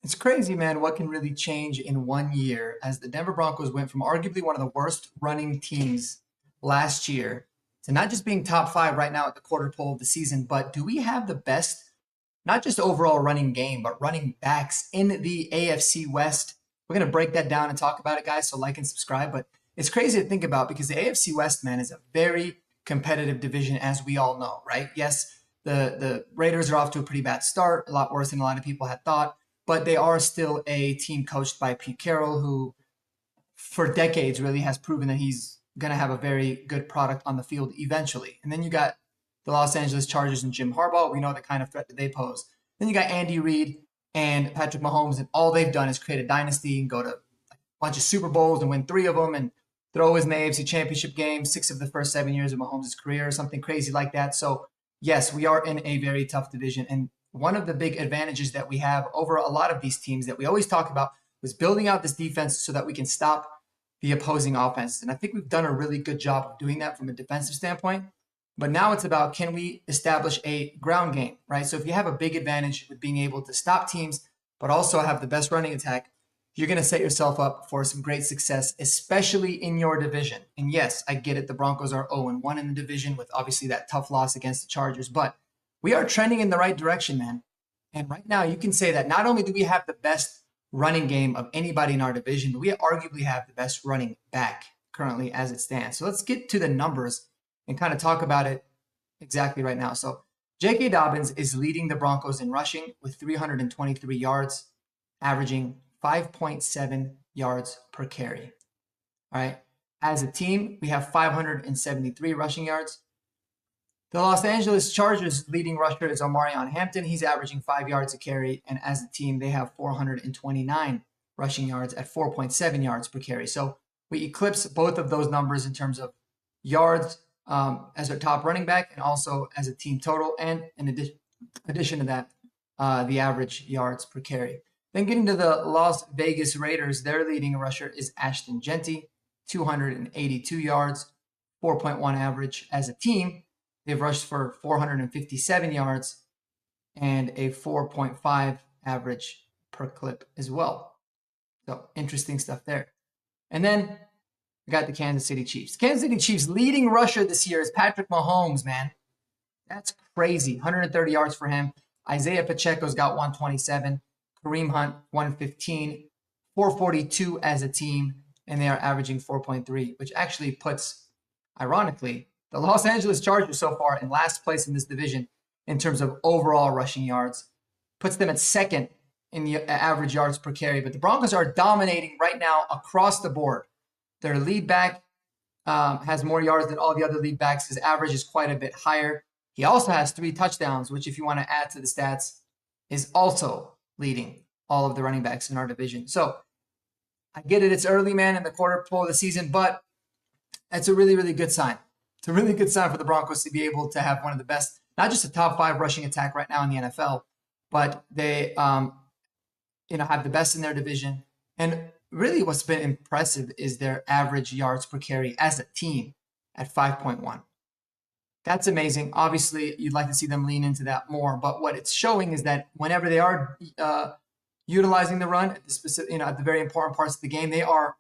It's crazy, man, what can really change in 1 year as the Denver Broncos went from arguably one of the worst running teams last year to not just being top five right now at the quarter pole of the season, but do we have the best, not just overall running game, but running backs in the AFC West? We're going to break that down and talk about it, guys, so like and subscribe. But it's crazy to think about because the AFC West, man, is a very competitive division, as we all know, right? Yes, the Raiders are off to a pretty bad start, a lot worse than a lot of people had thought, but they are still a team coached by Pete Carroll, who for decades really has proven that he's going to have a very good product on the field eventually. And then you got the Los Angeles Chargers and Jim Harbaugh. We know the kind of threat that they pose. Then you got Andy Reid and Patrick Mahomes, and all they've done is create a dynasty and go to a bunch of Super Bowls and win 3 of them and they're always in the AFC Championship game, 6 of the first 7 years of Mahomes' career, or something crazy like that. So, yes, we are in a very tough division. And one of the big advantages that we have over a lot of these teams that we always talk about was building out this defense so that we can stop the opposing offense. And I think we've done a really good job of doing that from a defensive standpoint. But now it's about, can we establish a ground game, right? So if you have a big advantage with being able to stop teams, but also have the best running attack, you're going to set yourself up for some great success, especially in your division. And yes, I get it. The Broncos are 0-1 in the division with obviously that tough loss against the Chargers, but we are trending in the right direction, man. And right now you can say that not only do we have the best running game of anybody in our division, but we arguably have the best running back currently as it stands. So let's get to the numbers and kind of talk about it exactly right now. So J.K. Dobbins is leading the Broncos in rushing with 323 yards, averaging 5.7 yards per carry. All right. As a team, we have 573 rushing yards. The Los Angeles Chargers leading rusher is Omarion Hampton. He's averaging 5 yards a carry. And as a team, they have 429 rushing yards at 4.7 yards per carry. So we eclipse both of those numbers in terms of yards as our top running back and also as a team total. And in addition to that, the average yards per carry. Then getting to the Las Vegas Raiders, their leading rusher is Ashton Genty, 282 yards, 4.1 average. As a team, they've rushed for 457 yards and a 4.5 average per clip as well. So interesting stuff there. And then we got the Kansas City Chiefs. Kansas City Chiefs leading rusher this year is Patrick Mahomes, man. That's crazy. 130 yards for him. Isaiah Pacheco's got 127. Kareem Hunt, 115, 442 as a team, and they are averaging 4.3, which actually puts, ironically, the Los Angeles Chargers so far in last place in this division in terms of overall rushing yards, puts them at second in the average yards per carry. But the Broncos are dominating right now across the board. Their lead back has more yards than all the other lead backs. His average is quite a bit higher. He also has 3 touchdowns, which if you want to add to the stats, is also leading all of the running backs in our division. So I get it. It's early, man, in the quarter pole of the season, but it's a really, really good sign. It's a really good sign for the Broncos to be able to have one of the best, not just a top 5 rushing attack right now in the NFL, but they, have the best in their division. And really what's been impressive is their average yards per carry as a team at 5.1. That's amazing. Obviously, you'd like to see them lean into that more. But what it's showing is that whenever they are utilizing the run at the specific, at the very important parts of the game, they are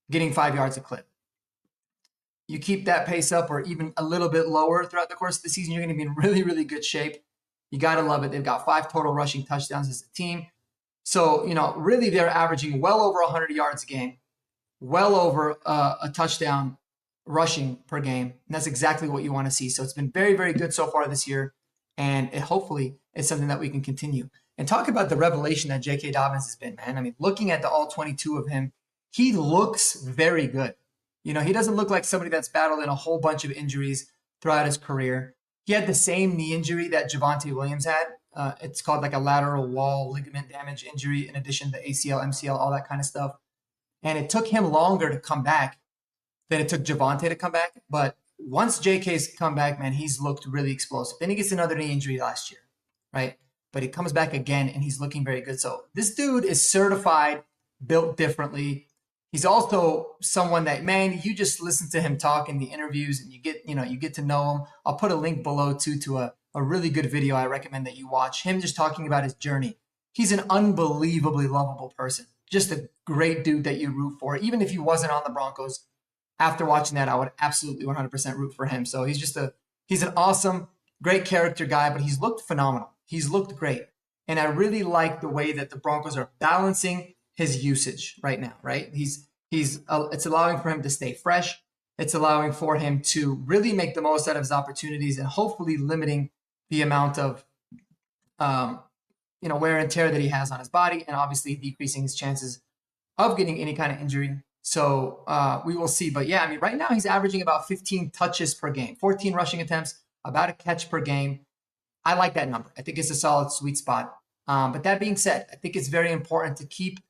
getting 5 yards a clip. You keep that pace up or even a little bit lower throughout the course of the season, you're going to be in really, really good shape. You got to love it. They've got 5 total rushing touchdowns as a team. So, really they're averaging well over 100 yards a game, well over a touchdown rushing per game. And that's exactly what you want to see. So it's been very, very good so far this year. And hopefully it's something that we can continue. And talk about the revelation that J.K. Dobbins has been, man. I mean, looking at the all 22 of him, he looks very good. He doesn't look like somebody that's battled in a whole bunch of injuries throughout his career. He had the same knee injury that Javonte Williams had. It's called like a lateral wall ligament damage injury, in addition to ACL, MCL, all that kind of stuff. And it took him longer to come back than it took Javonte to come back. But once JK's come back, man, he's looked really explosive. Then he gets another knee injury last year, right? But he comes back again, and he's looking very good. So this dude is certified, built differently. He's also someone that, man, you just listen to him talk in the interviews, and you get to know him. I'll put a link below, too, to a really good video I recommend that you watch. Him just talking about his journey. he's an unbelievably lovable person. Just a great dude that you root for. Even if he wasn't on the Broncos, after watching that, I would absolutely 100% root for him. So he's an awesome, great character guy, but he's looked phenomenal. He's looked great. And I really like the way that the Broncos are balancing his usage right now, right? It's allowing for him to stay fresh. It's allowing for him to really make the most out of his opportunities and hopefully limiting the amount of wear and tear that he has on his body, and obviously decreasing his chances of getting any kind of injury. So we will see. But yeah, I mean, right now he's averaging about 15 touches per game, 14 rushing attempts, about a catch per game. I like that number. I think it's a solid sweet spot. But that being said, I think it's very important to keep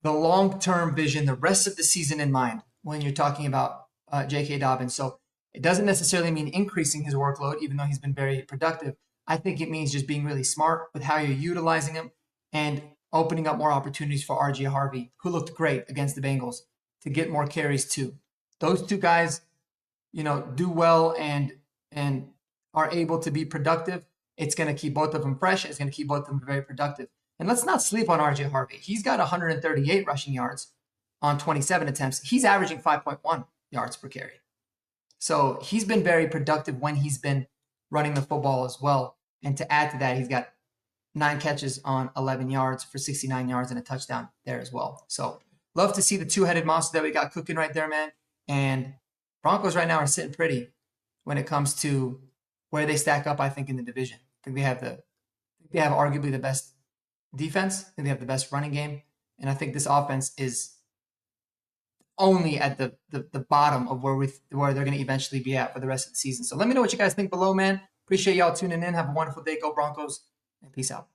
the long-term vision, the rest of the season in mind when you're talking about J.K. Dobbins. So it doesn't necessarily mean increasing his workload, even though he's been very productive. I think it means just being really smart with how you're utilizing him and opening up more opportunities for R.J. Harvey, who looked great against the Bengals, to get more carries too. Those two guys, do well and are able to be productive. It's going to keep both of them fresh. It's going to keep both of them very productive. And let's not sleep on R.J. Harvey. He's got 138 rushing yards on 27 attempts. He's averaging 5.1 yards per carry. So he's been very productive when he's been running the football as well. And to add to that, he's got 9 catches on 11 yards for 69 yards and a touchdown there as well. So love to see the two-headed monster that we got cooking right there, man. And Broncos right now are sitting pretty when it comes to where they stack up, I think, in the division. I think they have arguably the best defense. I think they have the best running game. And I think this offense is only at the bottom of where they're going to eventually be at for the rest of the season. So let me know what you guys think below, man. Appreciate y'all tuning in. Have a wonderful day. Go Broncos, and peace out.